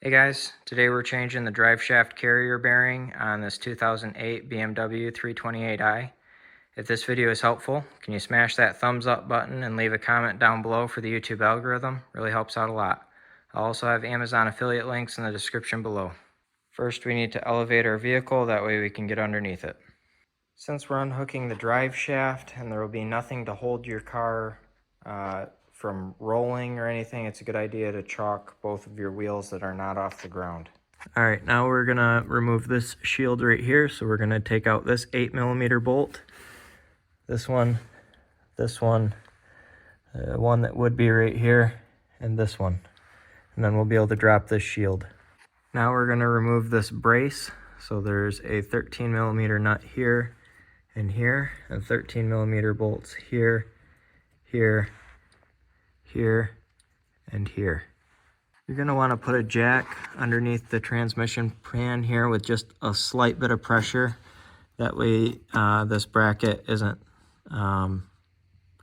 Hey guys, today we're changing the Driveshaft carrier bearing on this 2008 BMW 328i. If this video is helpful, can you smash that thumbs up button and leave a comment down below for the YouTube algorithm? Really helps out a lot. I'll also have Amazon affiliate links in the description below. First, we need to elevate our vehicle, that way we can get underneath it. Since we're unhooking the drive shaft and there will be nothing to hold your car from rolling or anything, it's a good idea to chalk both of your wheels that are not off the ground. All right, now we're gonna remove this shield right here. So we're gonna take out this 8mm bolt, this one, one that would be right here, and this one. And then we'll be able to drop this shield. Now we're gonna remove this brace. So there's a 13mm nut here and here, and 13mm bolts here, here, here, and here. You're going to want to put a jack underneath the transmission pan here with just a slight bit of pressure. That way this bracket isn't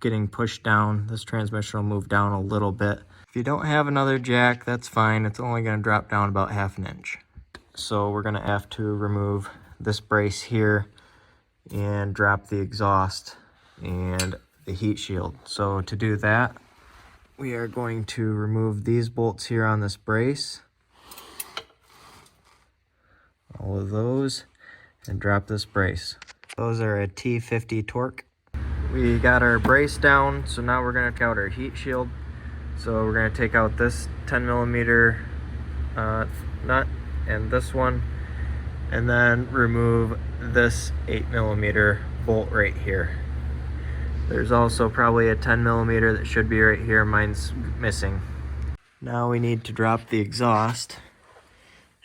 getting pushed down. This transmission will move down a little bit. If you don't have another jack, that's fine. It's only going to drop down about 1/2 inch. So we're going to have to remove this brace here and drop the exhaust and the heat shield. So to do that, we are going to remove these bolts here on this brace, all of those, and drop this brace. Those are a T50 torque. We got our brace down, so now we're going to take out our heat shield. So we're going to take out this 10mm nut and this one, and then remove this 8mm bolt right here. There's also probably a 10mm that should be right here. Mine's missing. Now we need to drop the exhaust.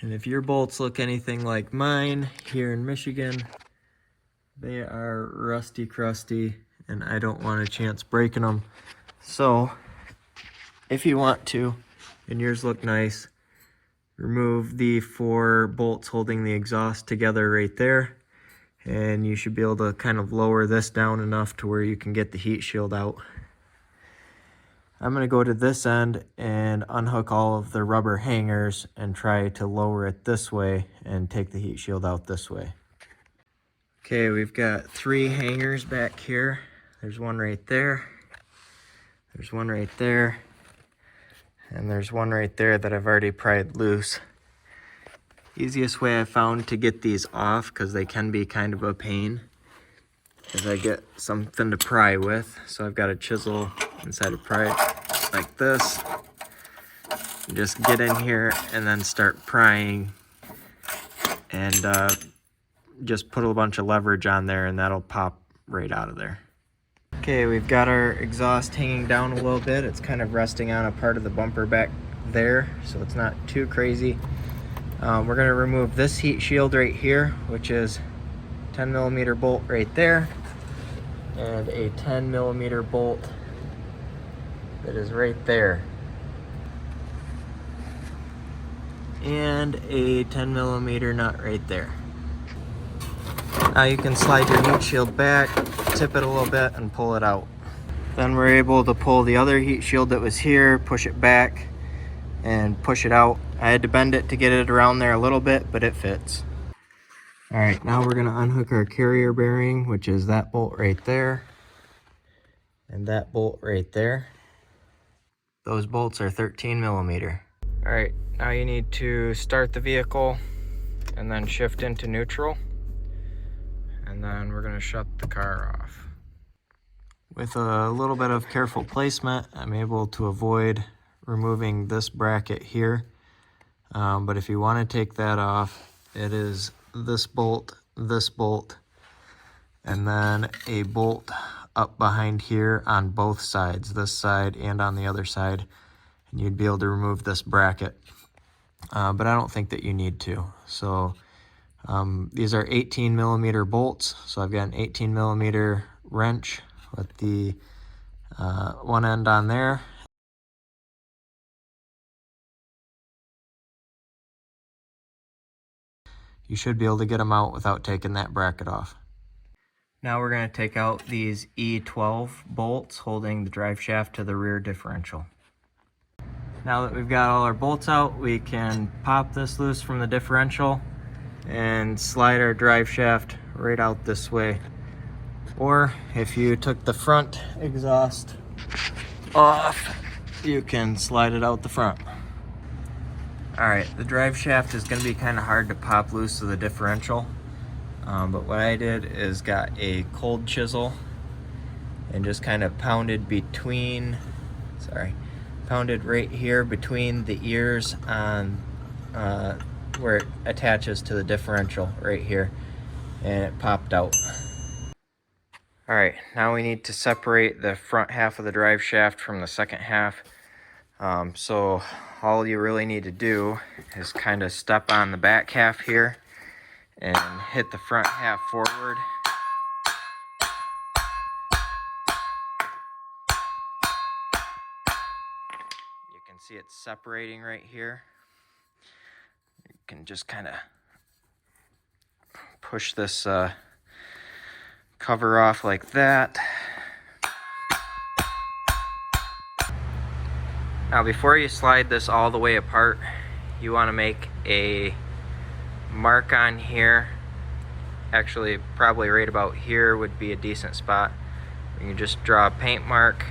And if your bolts look anything like mine here in Michigan, they are rusty crusty and I don't want a chance breaking them. So if you want to, and yours look nice, remove the 4 bolts holding the exhaust together right there. And you should be able to kind of lower this down enough to where you can get the heat shield out. I'm going to go to this end and unhook all of the rubber hangers and try to lower it this way and take the heat shield out this way. Okay, we've got 3 hangers back here. There's one right there. There's one right there. And there's one right there that I've already pried loose. Easiest way I found to get these off, because they can be kind of a pain, is I get something to pry with. So I've got a chisel inside a pry like this. You just get in here and then start prying, and just put a bunch of leverage on there and that'll pop right out of there. Okay, we've got our exhaust hanging down a little bit. It's kind of resting on a part of the bumper back there, so it's not too crazy. We're going to remove this heat shield right here, which is 10mm bolt right there, and a 10mm bolt that is right there, and a 10mm nut right there. Now you can slide your heat shield back, tip it a little bit, and pull it out. Then we're able to pull the other heat shield that was here, push it back, and push it out. I had to bend it to get it around there a little bit, but it fits. All right, now we're gonna unhook our carrier bearing, which is that bolt right there and that bolt right there. Those bolts are 13mm. All right, now you need to start the vehicle and then shift into neutral. And then we're gonna shut the car off. With a little bit of careful placement, I'm able to avoid removing this bracket here. But if you want to take that off, it is this bolt, and then a bolt up behind here on both sides, this side and on the other side, and you'd be able to remove this bracket. But I don't think that you need to. So these are 18mm bolts, so I've got an 18mm wrench with the one end on there. You should be able to get them out without taking that bracket off. Now we're going to take out these E12 bolts holding the drive shaft to the rear differential. Now that we've got all our bolts out, we can pop this loose from the differential and slide our drive shaft right out this way. Or if you took the front exhaust off, you can slide it out the front. Alright, the drive shaft is going to be kind of hard to pop loose of the differential. But what I did is got a cold chisel and just kind of pounded right here between the ears on where it attaches to the differential right here, and it popped out. Alright, now we need to separate the front half of the drive shaft from the second half. So all you really need to do is kind of step on the back half here and hit the front half forward. You can see it's separating right here. You can just kind of push this cover off like that. Now before you slide this all the way apart, you want to make a mark on here. Actually, probably right about here would be a decent spot. You can just draw a paint mark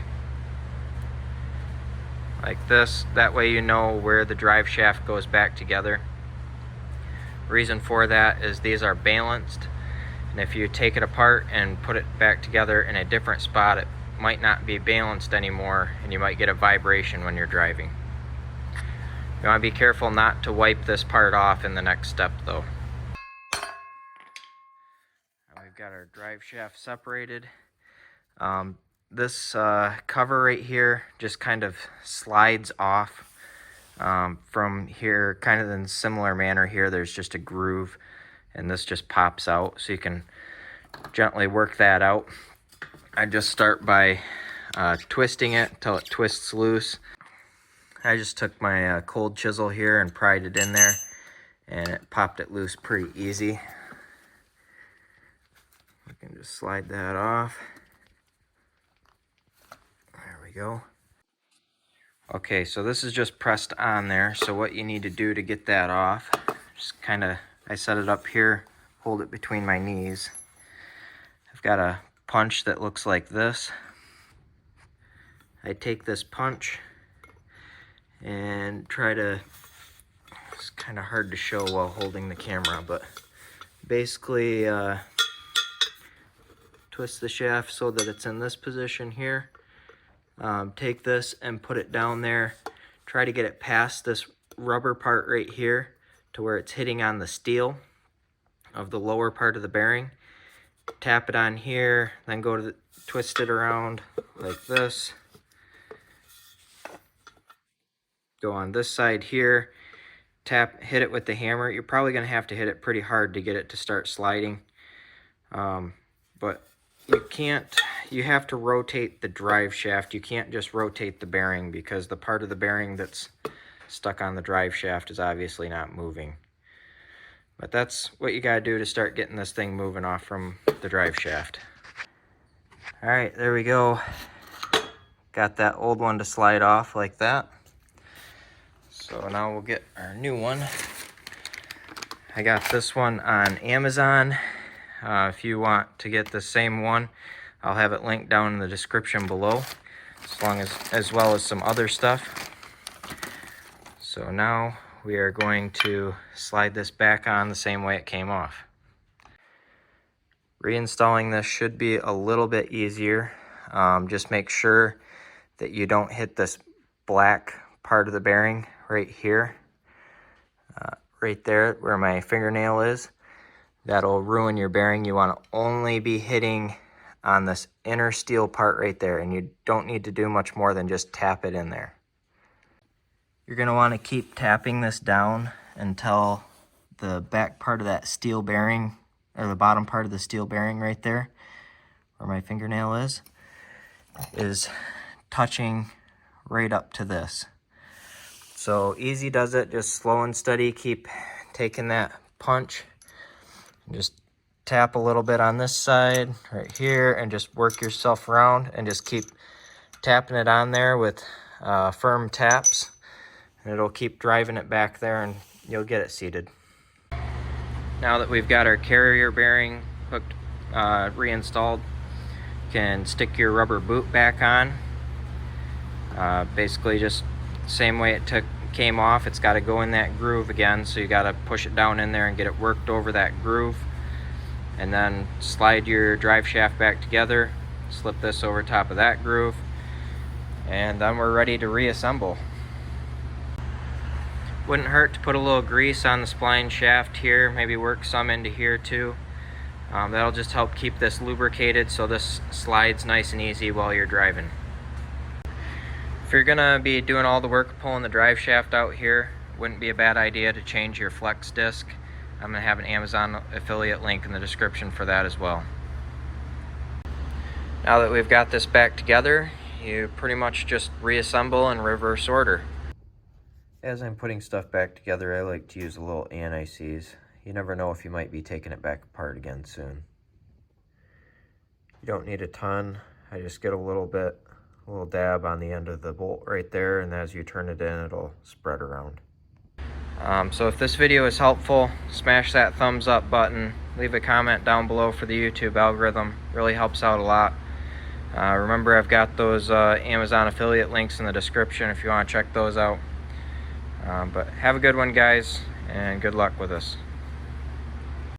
like this. That way you know where the drive shaft goes back together. Reason for that is these are balanced, and if you take it apart and put it back together in a different spot, it might not be balanced anymore and you might get a vibration when you're driving. You want to be careful not to wipe this part off in the next step though. Now we've got our drive shaft separated. This cover right here just kind of slides off from here, kind of in a similar manner here. There's just a groove and this just pops out, so you can gently work that out. I just start by twisting it until it twists loose. I just took my cold chisel here and pried it in there, and it popped it loose pretty easy. We can just slide that off. There we go. Okay, so this is just pressed on there. So what you need to do to get that off, just kind of, I set it up here, hold it between my knees. I've got a punch that looks like this. I take this punch and try to, it's kind of hard to show while holding the camera, but basically twist the shaft so that it's in this position here. Take this and put it down there. Try to get it past this rubber part right here to where it's hitting on the steel of the lower part of the bearing. Tap it on here, then go to the, twist it around like this. Go on this side here, hit it with the hammer. You're probably going to have to hit it pretty hard to get it to start sliding. But you have to rotate the drive shaft. You can't just rotate the bearing, because the part of the bearing that's stuck on the drive shaft is obviously not moving. But that's what you gotta do to start getting this thing moving off from the drive shaft. All right, there we go. Got that old one to slide off like that. So now we'll get our new one. I got this one on Amazon. If you want to get the same one, I'll have it linked down in the description below, as well as some other stuff. So now we are going to slide this back on the same way it came off. Reinstalling this should be a little bit easier. Just make sure that you don't hit this black part of the bearing right here, right there where my fingernail is. That'll ruin your bearing. You want to only be hitting on this inner steel part right there, and you don't need to do much more than just tap it in there. You're going to want to keep tapping this down until the back part of that steel bearing, or the bottom part of the steel bearing right there, where my fingernail is touching right up to this. So easy does it, just slow and steady. Keep taking that punch, and just tap a little bit on this side right here, and just work yourself around and just keep tapping it on there with firm taps and it'll keep driving it back there and you'll get it seated. Now that we've got our carrier bearing hooked, reinstalled, you can stick your rubber boot back on. Basically just same way it came off, it's got to go in that groove again, so you got to push it down in there and get it worked over that groove, and then slide your drive shaft back together, slip this over top of that groove, and then we're ready to reassemble. Wouldn't hurt to put a little grease on the spline shaft here, maybe work some into here too. That'll just help keep this lubricated so this slides nice and easy while you're driving. If you're gonna be doing all the work pulling the drive shaft out here, wouldn't be a bad idea to change your flex disc. I'm gonna have an Amazon affiliate link in the description for that as well. Now that we've got this back together, you pretty much just reassemble in reverse order. As I'm putting stuff back together, I like to use a little anti-seize. You never know if you might be taking it back apart again soon. You don't need a ton. I just get a little dab on the end of the bolt right there, and as you turn it in, it'll spread around. So if this video is helpful, smash that thumbs up button. Leave a comment down below for the YouTube algorithm. Really helps out a lot. Remember, I've got those Amazon affiliate links in the description if you want to check those out. But have a good one, guys, and good luck with this.